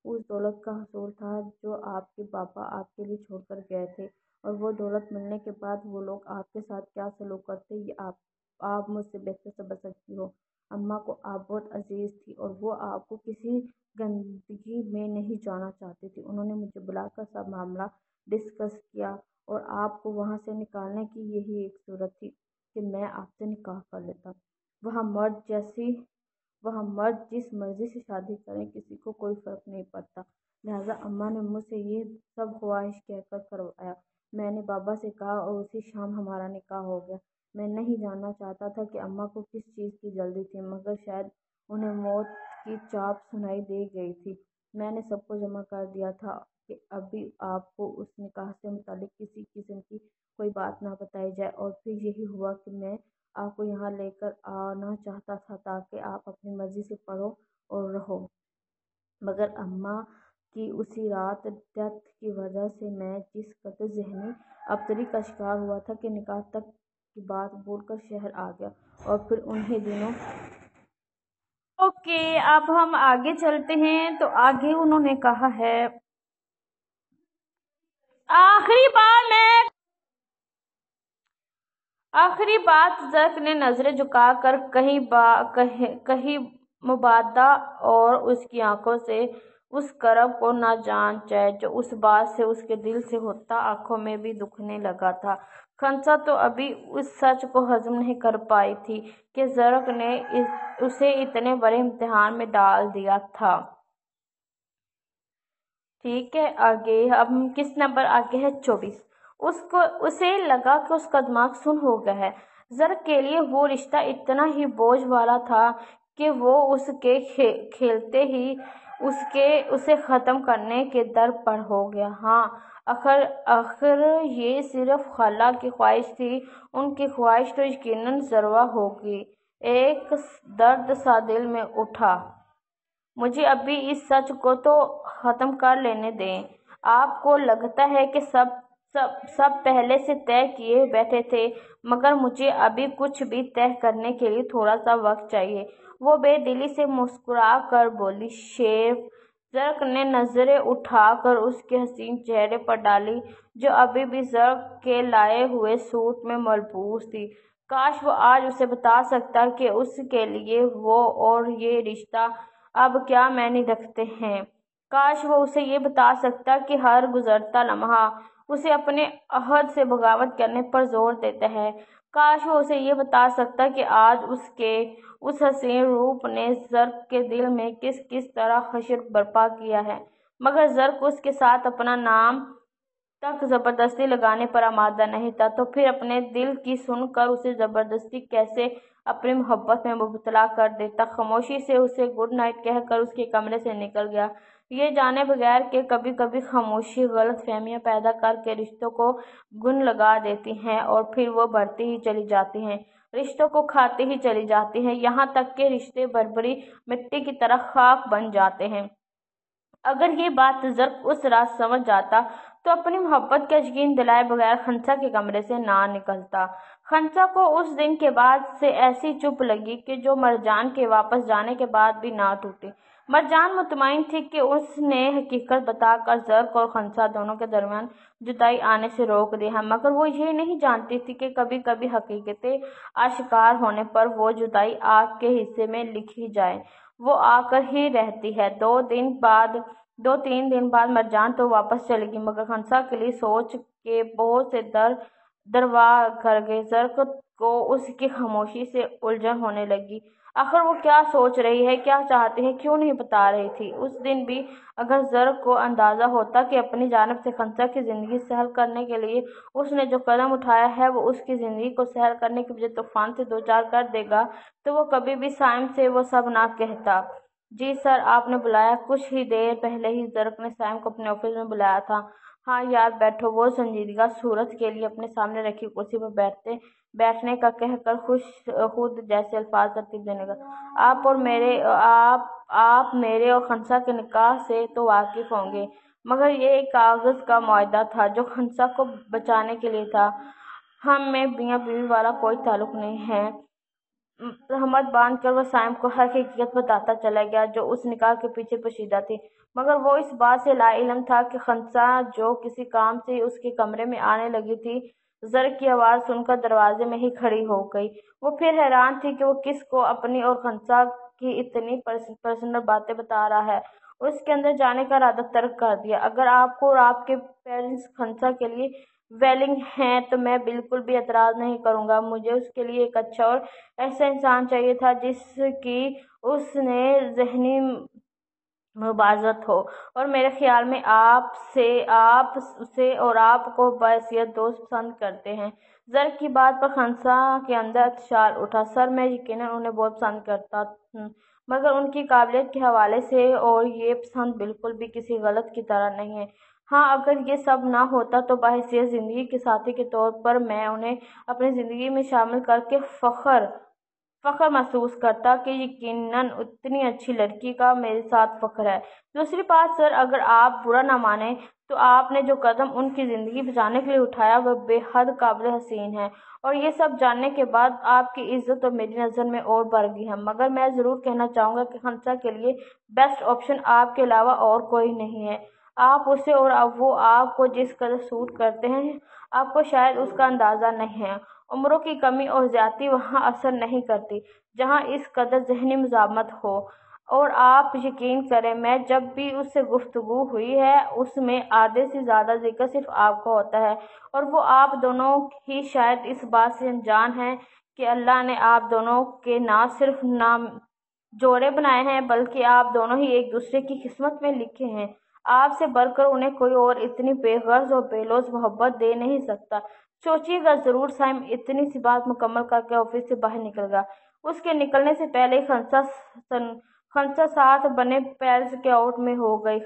उस दौलत का हसूल था जो आपके पापा आपके लिए छोड़कर गए थे। और वो दौलत मिलने के बाद वो लोग आपके साथ क्या सलूक करते, ये आप मुझसे बेहतर समझ सकती हो। अम्मा को आप बहुत अजीज थी और वो आपको किसी गंदगी में नहीं जाना चाहती थी। उन्होंने मुझे बुलाकर सब मामला डिस्कस किया और आपको वहाँ से निकालने की यही एक सूरत थी कि मैं आपसे निकाह कर लेता। वहाँ मर्द जिस मर्जी से शादी करें, किसी को कोई फ़र्क नहीं पड़ता। लिहाजा अम्मा ने मुझसे ये सब ख्वाहिश कहकर करवाया। मैंने बाबा से कहा और उसी शाम हमारा निकाह हो गया। मैं नहीं जानना चाहता था कि अम्मा को किस चीज़ की जल्दी थी, मगर शायद उन्हें मौत की चाप सुनाई दे गई थी। मैंने सबको जमा कर दिया था कि अभी आपको उस निकाह से मुतालिक किसी किस्म की कोई बात ना बताई जाए। और फिर यही हुआ कि मैं आपको यहाँ लेकर आना चाहता था ताकि आप अपनी मर्जी से पढ़ो और रहो। मगर अम्मा کی اسی رات ڈیتھ کی وجہ سے میں جس قدر ذہنی ابتری کا شکار ہوا تھا کہ نکاح تک کی بات بھول کر شہر آ گیا اور پھر انہی دنوں۔ اوکے، اب ہم آگے چلتے ہیں۔ تو آگے انہوں نے کہا ہے، آخری بات زرق نے نظریں جھکا کر کہی مبادہ اور اس کی آنکھوں سے اس کرب کو نہ جان چاہے جو اس بات سے اس کے دل سے ہوتا۔ آنکھوں میں بھی دکھنے لگا تھا۔ خنسا تو ابھی اس سچ کو ہضم نہیں کر پائی تھی کہ زرق نے اسے اتنے بڑے امتحان میں ڈال دیا تھا۔ ٹھیک ہے، آگے اب کس نمبر آگے ہے 24۔ اسے لگا کہ اس کا دماغ سن ہو گیا ہے۔ زرق کے لیے وہ رشتہ اتنا ہی بوجھ والا تھا کہ وہ اس کے کھیلتے ہی اسے ختم کرنے کے در پر ہو گیا۔ ہاں، آخر یہ صرف خالہ کی خواہش تھی۔ ان کی خواہش تو یقیناً ذروہ ہوگی۔ ایک درد سا دل میں اٹھا۔ مجھے ابھی اس سچ کو تو ختم کر لینے دیں۔ آپ کو لگتا ہے کہ سب پہلے سے طے کیے بیٹھے تھے، مگر مجھے ابھی کچھ بھی طے کرنے کے لیے تھوڑا سا وقت چاہیے۔ وہ بے دلی سے مسکرا کر بولی۔ شیف زرق نے نظریں اٹھا کر اس کے حسین چہرے پر ڈالی جو ابھی بھی زرق کے لائے ہوئے سوٹ میں ملبوس تھی۔ کاش وہ آج اسے بتا سکتا کہ اس کے لیے وہ اور یہ رشتہ اب کیا معنی رکھتے ہیں۔ کاش وہ اسے یہ بتا سکتا کہ ہر گزرتا لمحہ اسے اپنے عہد سے بغاوت کرنے پر زور دیتا ہے۔ کاش وہ اسے یہ بتا سکتا کہ آج اس کے اس حسین روپ نے زرق کے دل میں کس طرح حشر برپا کیا ہے، مگر زرق اس کے ساتھ اپنا نام تک زبردستی لگانے پر آمادہ نہیں تھا۔ تو پھر اپنے دل کی سن کر اسے زبردستی کیسے اپنی محبت میں مبتلا کر دیتا۔ خاموشی سے اسے گڈ نائٹ کہہ کر اس کے کمرے سے نکل گیا، یہ جانے بغیر کہ کبھی کبھی خاموشی غلط فہمیاں پیدا کر کے رشتوں کو گن لگا دیتی ہیں اور پھر وہ بڑھتی ہی چلی جاتی ہیں، رشتوں کو کھاتی ہی چلی جاتی ہیں، یہاں تک کہ رشتے بربری مٹی کی طرح خاک بن جاتے ہیں۔ اگر یہ بات زرق اس رات سمجھ جاتا تو اپنی محبت کا یقین دلائے بغیر خنسا کے کمرے سے نہ نکلتا۔ خنسا کو اس دن کے بعد سے ایسی چپ لگی کہ جو مرجان کے واپس جانے کے بعد بھی نہ ٹوٹی۔ مرجان مطمئن تھی کہ اس نے حقیقت بتا کر زرق اور خنسا دونوں کے درمیان جدائی آنے سے روک دی ہے، مگر وہ یہ نہیں جانتی تھی کہ کبھی کبھی حقیقتیں آشکار ہونے پر وہ جدائی آگ کے حصے میں لکھی جائے، وہ آ کر ہی رہتی ہے۔ 2-3 دن بعد مرجان تو واپس چلے گی، مگر خنسا کے لیے سوچ کے بہت سے دروا کر گئے۔ زرق کو اس کی خاموشی سے الجھن ہونے لگی۔ آخر وہ کیا سوچ رہی ہے، کیا چاہتی ہے، کیوں نہیں بتا رہی تھی؟ اس دن بھی اگر زرق کو اندازہ ہوتا کہ اپنی جانب سے خنسا کی زندگی سہل کرنے کے لیے اس نے جو قدم اٹھایا ہے وہ اس کی زندگی کو سہل کرنے کے بجائے طوفان سے دوچار کر دے گا تو وہ کبھی بھی سائم سے وہ سب نہ کہتا۔ جی سر، آپ نے بلایا؟ کچھ ہی دیر پہلے ہی زرق نے سائم کو اپنے آفس میں بلایا تھا۔ ہاں یار بیٹھو، وہ سنجیدہ صورت کے لیے اپنے سامنے رکھی کرسی پر بیٹھنے کا کہہ کر خود جیسے الفاظ ترتیب دینے کا۔ آپ میرے اور خنسا کے نکاح سے تو واقف ہوں گے، مگر یہ ایک کاغذ کا معاہدہ تھا جو خنسا کو بچانے کے لیے تھا۔ ہم میں میاں بیوی والا کوئی تعلق نہیں ہے۔ رحمت باندھ کر وہ سائم کو ہر حقیقت بتاتا چلا گیا جو اس نکاح کے پیچھے پوشیدہ تھی، مگر وہ اس بات سے لا علم تھا کہ خنسا جو کسی کام سے اس کے کمرے میں آنے لگی تھی، زرق کی آواز سن کر دروازے میں ہی کھڑی ہو گئی۔ وہ پھر حیران تھی کہ وہ کس کو اپنی اور خنسا کی اتنی پرسنل باتیں بتا رہا ہے، اور اس کے اندر جانے کا ارادہ ترک کر دیا۔ اگر آپ کو اور آپ کے پیرنٹس خنسا کے لیے ویلنگ ہیں تو میں بالکل بھی اعتراض نہیں کروں گا۔ مجھے اس کے لیے ایک اچھا اور ایسا انسان چاہیے تھا جس کی اس نے ذہنی مباحثت ہو، اور میرے خیال میں آپ اسے اور آپ کو بحیثیت دوست پسند کرتے ہیں۔ زرق کی بات پر خنسا کے اندر اتشال اٹھا۔ سر، میں یقیناً انہیں بہت پسند کرتا ہوں، مگر ان کی قابلیت کے حوالے سے، اور یہ پسند بالکل بھی کسی غلط کی طرح نہیں ہے۔ ہاں، اگر یہ سب نہ ہوتا تو بحیثیت زندگی کے ساتھی کے طور پر میں انہیں اپنی زندگی میں شامل کر کے فخر फख्र महसूस करता कि यकीनन उतनी अच्छी लड़की का मेरे साथ फख्र है। दूसरी बात सर, अगर आप बुरा ना माने तो आपने जो कदम उनकी ज़िंदगी बचाने के लिए उठाया वह बेहद काबिल हसीन है, और ये सब जानने के बाद आपकी इज्जत तो मेरी नज़र में और बढ़ गई है। मगर मैं ज़रूर कहना चाहूँगा कि खंसा के लिए बेस्ट ऑप्शन आपके अलावा और कोई नहीं है। आप उसे और अब वो आपको जिस कदर सूट करते हैं, आपको शायद उसका अंदाज़ा नहीं है। उम्रों की कमी और ज़्यादती वहाँ असर नहीं करती जहाँ इस कदर ज़हनी मज़ाहमत हो। और आप यकीन करें, मैं जब भी उससे गुफ्तगू हुई है उसमें आधे से ज़्यादा जिक्र सिर्फ आपका होता है, और वो आप दोनों ही शायद इस बात से अनजान हैं कि अल्लाह ने आप दोनों के ना सिर्फ नाम जोड़े बनाए हैं बल्कि आप दोनों ही एक दूसरे की किस्मत में लिखे हैं। आपसे बढ़कर उन्हें कोई और इतनी बेगर्ज और बेलौज मोहब्बत दे नहीं सकता। सोचिएगा ज़रूर। साइम इतनी सी बात मुकम्मल करके ऑफिस से बाहर निकल गया। उसके निकलने से पहले खंसा साथ बने पैर के आउट में हो गई।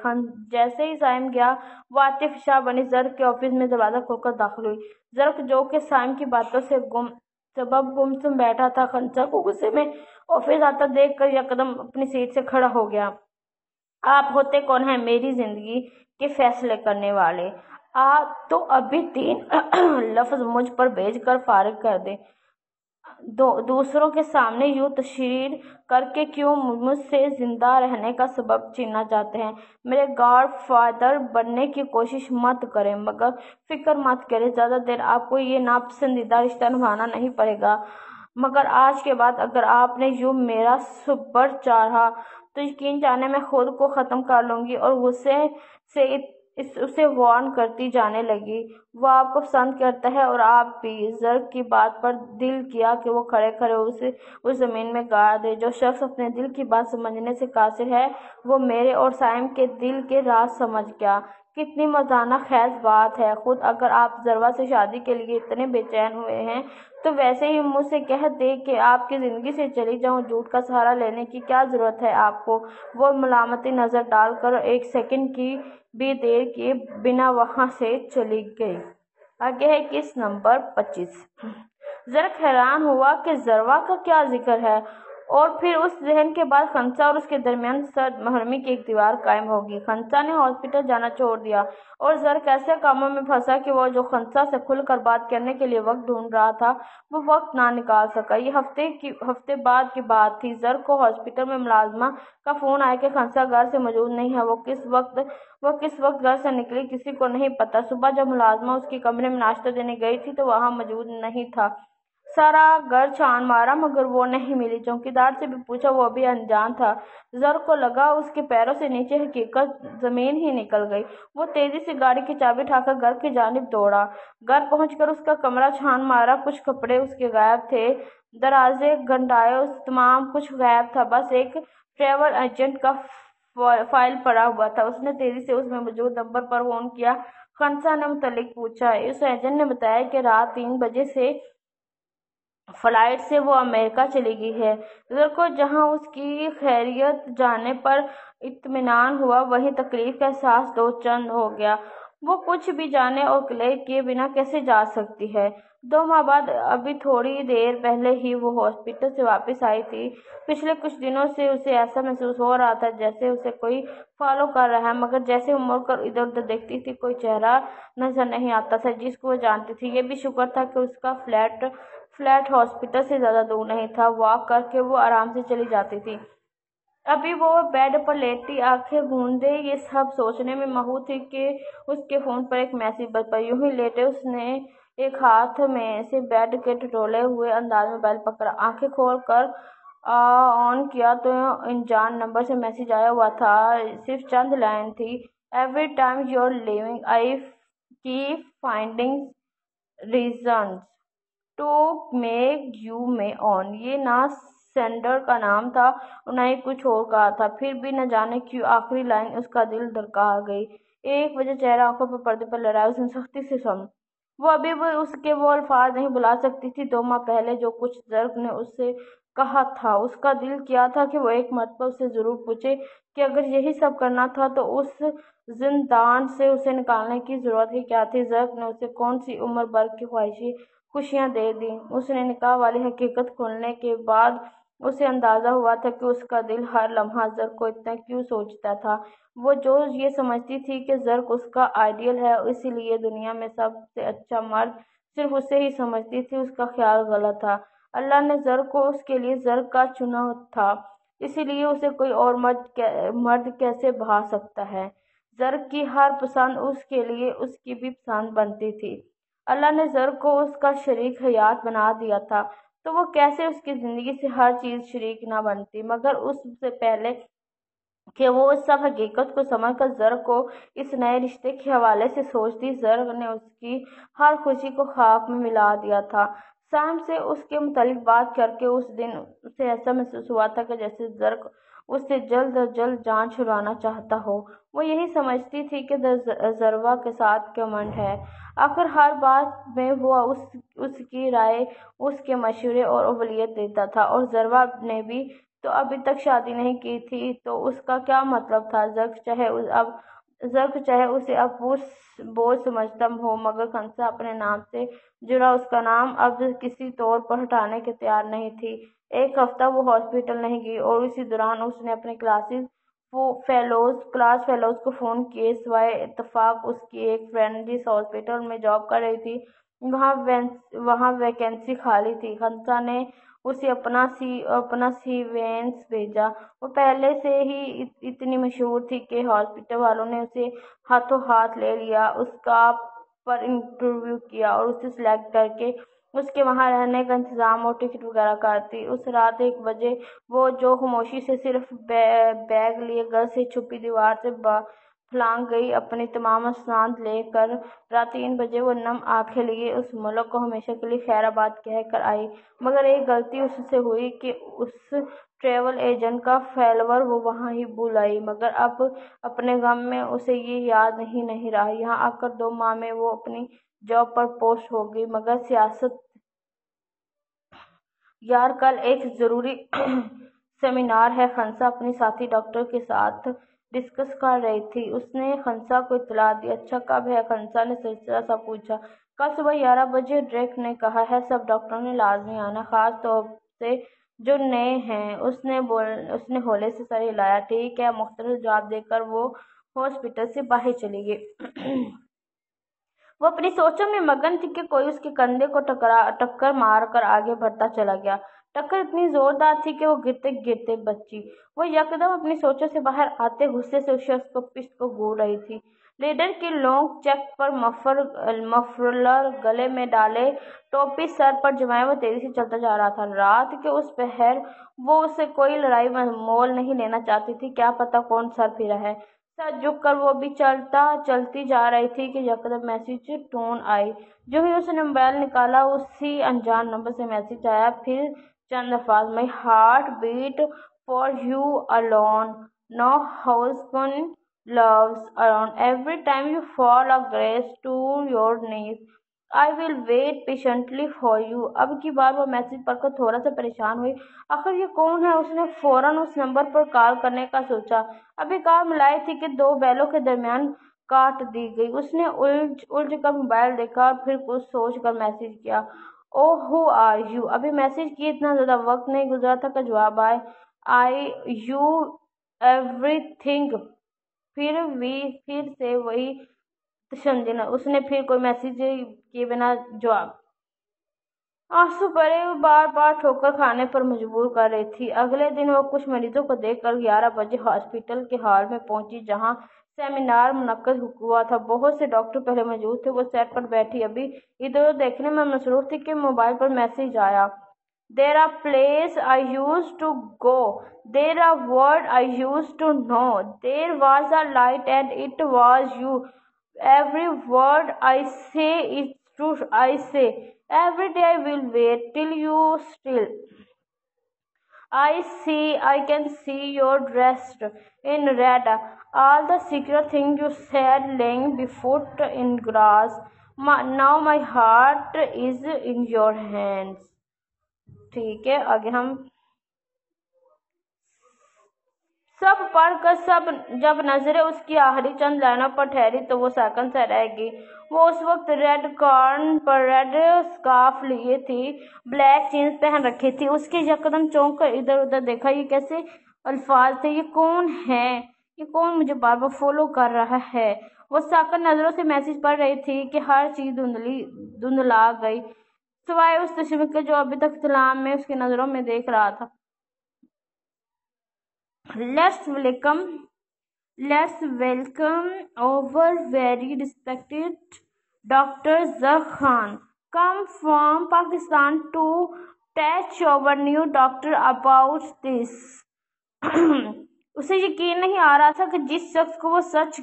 जैसे ही साइम गया, वो आतिफ शाह बनी जर्क के ऑफिस में दरवाज़ा खोलकर दाखिल हुई। जर्क जो कि साइम की बातों से गुमसुम बैठा था, खंसा को गुस्से में ऑफिस आता देखकर यकदम अपनी सीट से खड़ा हो गया। आप होते कौन हैं मेरी जिंदगी के फैसले करने वाले? आप तो अभी 3 लफ्ज मुझ पर भेजकर फारिग कर दे। दूसरों के सामने यूं तशरीर करके क्यों मुझसे जिंदा रहने का सबब छीनना चाहते हैं? मेरे गॉड फादर बनने की कोशिश मत करें, मगर फिक्र मत करें, ज़्यादा देर आपको ये नापसंदीदा रिश्ता निभाना नहीं पड़ेगा। मगर आज के बाद अगर आपने यूं मेरा सुपर चाहा तो यकीन जाने मैं खुद को ख़त्म कर लूँगी। और गुस्से से उसे वार्न करती जाने लगी। वो आपको पसंद करता है और आप भी। जर्क की बात पर दिल किया कि वो खड़े खड़े उसे उस ज़मीन में गाड़ दे। जो शख्स अपने दिल की बात समझने से कासिर है वो मेरे और साइम के दिल के राज समझ गया। कितनी मज़ाना खैज बात है। खुद अगर आप जरवा से शादी के लिए इतने बेचैन हुए हैं तो वैसे ही मुझसे कह दे कि आपकी ज़िंदगी से चली जाऊं। झूठ का सहारा लेने की क्या ज़रूरत है आपको? वो मलामती नज़र डालकर एक सेकंड की भी देर किए बिना वहां से चली गई। आगे है किस नंबर 25। जर्क हैरान हुआ कि जरवा का क्या जिक्र है, और फिर उस जहन के बाद खंसा और उसके दरमियान सहमर्मी की एक दीवार कायम होगी। खंसा ने हॉस्पिटल जाना छोड़ दिया और जर्क ऐसे कामों में फंसा कि वो जो खंसा से खुलकर बात करने के लिए वक्त ढूंढ रहा था वो वक्त ना निकाल सका। ये हफ्ते बाद की बात थी। जर्क को हॉस्पिटल में मुलाजमा का फोन आया कि खंसा घर से मौजूद नहीं है। वो किस वक्त घर से निकली किसी को नहीं पता। सुबह जब मुलाजमा उसके कमरे में नाश्ता देने गई थी तो वहाँ मौजूद नहीं था। सारा घर छान मारा मगर वो नहीं मिली। चौकीदार से भी पूछा, वो भी अनजान था। जर्क को लगा उसके पैरों से नीचे हकीकत जमीन ही निकल गई। वो तेजी से गाड़ी की चाबी उठाकर घर की जानिब दौड़ा। घर पहुंचकर उसका कमरा छान मारा। कुछ कपड़े उसके गायब थे, दराजे गंडाए, तमाम कुछ गायब था। बस एक ट्रैवल एजेंट का फाइल पड़ा हुआ था। उसने तेजी से उसमें मौजूद नंबर पर फोन किया। खंसा ने मुतल्लिक पूछा। उस एजेंट ने बताया कि रात 3 बजे से फ्लाइट से वो अमेरिका चली गई है। जर्क को जहां उसकी खैरियत जानने पर इत्मीनान हुआ वहीं तकलीफ का एहसास दो चंद हो गया। वो कुछ भी जाने और क्लियर किए बिना कैसे जा सकती है? 2 माह बाद अभी थोड़ी देर पहले ही वो हॉस्पिटल से वापस आई थी। पिछले कुछ दिनों से उसे ऐसा महसूस हो रहा था जैसे उसे कोई फॉलो कर रहा है, मगर जैसे वो मुड़कर इधर उधर देखती थी कोई चेहरा नजर नहीं आता था जिसको वो जानती थी। ये भी शुक्र था कि उसका फ्लैट हॉस्पिटल से ज़्यादा दूर नहीं था। वॉक करके वो आराम से चली जाती थी। अभी वो बेड पर लेटी आंखें मूंदे ये सब सोचने में मशगूल थी कि उसके फ़ोन पर एक मैसेज बज पड़ा। यूं ही लेटे उसने एक हाथ में से बेड के टटोले हुए अंदाज में मोबाइल पकड़ा। आंखें खोल कर ऑन किया तो अनजान नंबर से मैसेज आया हुआ था। सिर्फ चंद लाइन थी। Every time you are living I keep finding reasons to make you may on. ये ना सेंडर का नाम था और न ही कुछ और कहा था। फिर भी न जाने क्यों आखिरी लाइन उसका दिल धड़का गई। 1 बजे चेहरा आंखों पर पर्दे पर लहराया। उसने सख्ती से सुन। वो अभी भी उसके वो अल्फाज नहीं बुला सकती थी। 2 माह पहले जो कुछ जर्क ने उससे कहा था उसका दिल किया था कि वो एक मरतबा उससे जरूर पूछे कि अगर यही सब करना था तो उस जिंदान से उसे निकालने की जरूरत ही क्या थी? जर्क ने उसे कौन सी उम्र भर की ख्वाहिशें खुशियां दे दी। उसने निकाह वाली हकीकत खुलने के बाद उसे अंदाजा हुआ था कि उसका दिल हर लम्हा ज़र्क को इतना क्यों सोचता था। वो जो ये समझती थी कि ज़र्क उसका आइडियल है, इसीलिए दुनिया में सबसे अच्छा मर्द सिर्फ उसे ही समझती थी, उसका ख्याल गलत था। अल्लाह ने ज़र्क को उसके लिए ज़र्क का चुना था, इसीलिए उसे कोई और मर्द कैसे भा सकता है। ज़र्क की हर पसंद उसके लिए उसकी भी पसंद बनती थी। अल्लाह ने ज़र्क को उसका शरीक हयात बना दिया था, तो वो कैसे उसकी ज़िंदगी से हर चीज़ शरीक ना बनती। मगर उससे पहले कि वो उस सब हकीकत को समझकर ज़र्क को इस नए रिश्ते के हवाले से सोचती, ज़र्क ने उसकी हर खुशी को खाक में मिला दिया था। सैम से उसके मुतालिक बात करके उस दिन उसे ऐसा महसूस हुआ था कि जैसे ज़र्क उससे जल्द अज जल्द जान छुड़ाना चाहता हो। वो यही समझती थी कि ज़रवा के साथ घमंड है। आखिर हर बात में वो उसकी राय, उसके मशवरे और अव्वलियत देता था, और ज़रवा ने भी तो अभी तक शादी नहीं की थी, तो उसका क्या मतलब था। ज़र्क चाहे उसे अब बोझ समझता हो, मगर खंसा अपने नाम से जुड़ा उसका नाम अब किसी तौर पर हटाने के तैयार नहीं थी। एक हफ्ता वो हॉस्पिटल नहीं गई, और इसी दौरान उसने अपने क्लास फेलोज को फ़ोन किए। सिवाय इत्तेफाक उसकी एक फ्रेंड जिस हॉस्पिटल में जॉब कर रही थी, वहाँ वैकेंसी खाली थी। खंसा ने उसे अपना सीवेंस भेजा। वो पहले से ही इतनी मशहूर थी कि हॉस्पिटल वालों ने उसे हाथों हाथ ले लिया, उसका पर इंटरव्यू किया और उसे सिलेक्ट करके उसके वहाँ रहने का इंतज़ाम और टिकट वगैरह करती। उस रात 1 बजे वो जो खामोशी से सिर्फ बैग लिए घर से छुपी दीवार से फलांग गई, अपनी तमाम असनाद लेकर रात 3 बजे वो नम आंखें लिए उस मुल्क को हमेशा के लिए खैराबाद कह कर आई। मगर एक गलती उससे हुई कि उस ट्रैवल एजेंट का फॉलोवर वो वहाँ ही भूल आई। मगर अब अपने गम में उसे ये याद नहीं रहा। यहाँ आकर 2 माह में वो अपनी जॉब पर पोस्ट हो गई। मगर सियासत यार, कल एक ज़रूरी सेमिनार है, खंसा अपनी साथी डॉक्टर के साथ डिस्कस कर रही थी। उसने खंसा को इत्तला दी। अच्छा, कब है? खंसा ने सिलसिला सा पूछा। कल सुबह 11 बजे, ड्रेक ने कहा है। सब डॉक्टरों ने लाजमी आना, खास तौर से जो नए हैं। उसने होले से सर हिलाया। ठीक है, मुख्तलिफ जवाब देकर वो हॉस्पिटल से बाहर चली गई। वो अपनी सोचों में मगन थी कि कोई उसके कंधे को टक्कर मार कर आगे बढ़ता चला गया। टक्कर इतनी जोरदार थी कि वो गिरते गिरते बची। वो यकदम अपनी सोचों से बाहर आते गुस्से से उस शख्स को पिष्ट को घूर रही थी। लीडर की लॉन्ग चेक पर मफलर गले में डाले, टोपी सर पर जमाए, वो तेजी से चलता जा रहा था। रात के उस पहर वो उससे कोई लड़ाई मोल नहीं लेना चाहती थी, क्या पता कौन सर फिरा है। सर झुककर वो भी चलती जा रही थी कि यकदम मैसेज टोन आई। जो ही उसने मोबाइल निकाला, उसी अनजान नंबर से मैसेज आया। फिर चंद अल्फाज, my heart beat for you alone, no husband loves around, every time you fall a grace to your knees, I will wait patiently for you। अब की बार वो मैसेज पढ़कर थोड़ा सा परेशान हुई। आखिर ये कौन है? उसने फौरन उस नंबर पर कॉल करने का सोचा। अभी कॉल मिलाई थी कि 2 बैलों के दरमियान काट दी गई। उसने उलझ कर मोबाइल देखा और फिर कुछ सोच कर मैसेज किया। ओह, हु आर यू? अभी मैसेज किए इतना ज़्यादा वक्त नहीं गुजरा था कि जवाब आए। आई यू एवरीथिंग। फिर से वही तशन्नुन। उसने फिर कोई मैसेज किए बिना जवाब। आंसू भरे वो बार बार ठोकर खाने पर मजबूर कर रही थी। अगले दिन वो कुछ मरीजों को देखकर 11 बजे हॉस्पिटल के हॉल में पहुंची, जहां सेमिनार मुनक्कद हुआ था। बहुत से डॉक्टर पहले मौजूद थे। वो सेट पर बैठी अभी इधर उधर देखने में मसरूफ थी कि मोबाइल पर मैसेज आया। There are places I used to go. There are words I used to know. There was a light and it was you. Every word I say is true. I say every day I will wait till you still. I can see your dressed in red. All the secret things you said laying barefoot in grass. Now my heart is in your hands. ठीक है, आगे हम सब पढ़कर सब जब नजरें उसकी आखिरी चंद लाइनों पर ठहरी तो वो सेकंड से रह गई। वो उस वक्त रेड कॉर्न पर रेड स्कार्फ लिए थी, ब्लैक जीन्स पहन रखी थी। उसके यकदम चौंक कर इधर उधर देखा। ये कैसे अल्फाज थे? ये कौन है? ये कौन मुझे बार बार फॉलो कर रहा है? वो साकर नजरों से मैसेज पढ़ रही थी कि हर चीज धुंधला गई, सिवाय उस तस्वीर के जो अभी तक इस्लाम में उसकी नजरों में देख रहा था। Let's welcome our very respected Dr. Zahir Khan, come from Pakistan to teach our new doctor about this. उसे यकीन नहीं आ रहा था कि जिस शख्स को वो सच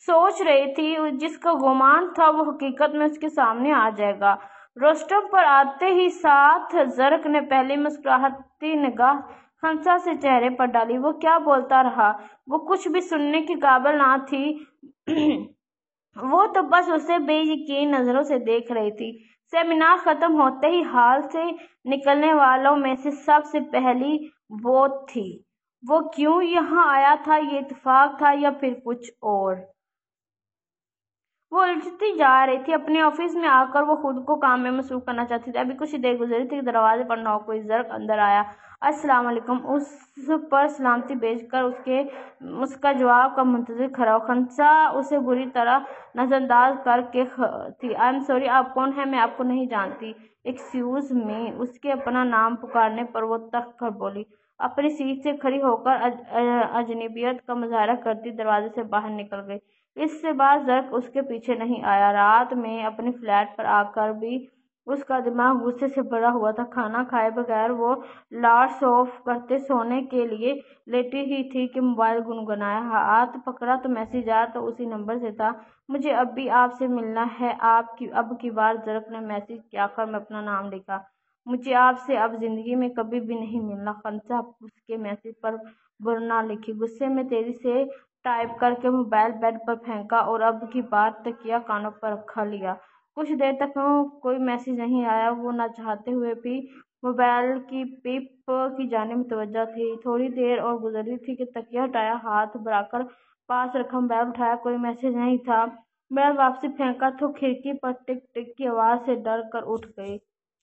सोच रही थी, जिसका गुमान था, वो हकीकत में उसके सामने आ जाएगा। रोस्टम पर आते ही साथ ज़र्क ने पहली मुस्कुराती निगाह खंसा से चेहरे पर डाली। वो क्या बोलता रहा? वो कुछ भी सुनने की काबिल ना थी। वो तो बस उसे बेयकीन नजरों से देख रही थी। सेमिनार खत्म होते ही हाल से निकलने वालों में से सबसे पहली वो थी। वो क्यों यहाँ आया था? ये इत्तेफाक था या फिर कुछ और? वो उलझती जा रही थी। अपने ऑफिस में आकर वो खुद को काम में मसरूफ करना चाहती थी। अभी कुछ देर गुजरी थी, दरवाजे पर नॉक हुई। ज़र्क अंदर आया। अस्सलाम वालेकुम उस पर सलामती भेजकर उसका जवाब का मुंतज़िर खड़ा। खंसा उसे बुरी तरह नजरअंदाज करके थी। आई एम सॉरी, आप कौन हैं? मैं आपको नहीं जानती। Excuse me. उसके अपना नाम पुकारने पर वो तक कर बोली। अपनी सीट से खड़ी होकर अजनबियत का मुजाहरा करती दरवाजे से बाहर निकल गई। इसके बाद ज़र्क उसके पीछे नहीं आया। रात में अपने फ्लैट पर आकर भी उसका दिमाग गुस्से से भरा हुआ था। खाना खाए बगैर वो लाइट्स ऑफ करते सोने के लिए लेटी ही थी कि मोबाइल गुनगुनाया। हाथ पकड़ा तो मैसेज आया तो उसी नंबर से था। मुझे अब भी आपसे मिलना है। अब की बार ज़र्क ने मैसेज के आखिर में अपना नाम लिखा। मुझे आपसे अब जिंदगी में कभी भी नहीं मिलना। खंसा उसके मैसेज पर वरना लिखी। गुस्से में तेजी से टाइप करके मोबाइल बेड पर फेंका और अब की बार तकिया कानों पर रखा लिया। कुछ देर तक कोई मैसेज नहीं आया। वो न चाहते हुए भी मोबाइल की पिप की जानिब मुतवज्जा थी। थोड़ी देर और गुजरी थी कि तकिया हटाया, हाथ बढ़ाकर पास रखा, मोबाइल उठाया, कोई मैसेज नहीं था। मोबाइल वापसी फेंका तो खिड़की पर टिक टिक की आवाज़ से डर कर उठ गई।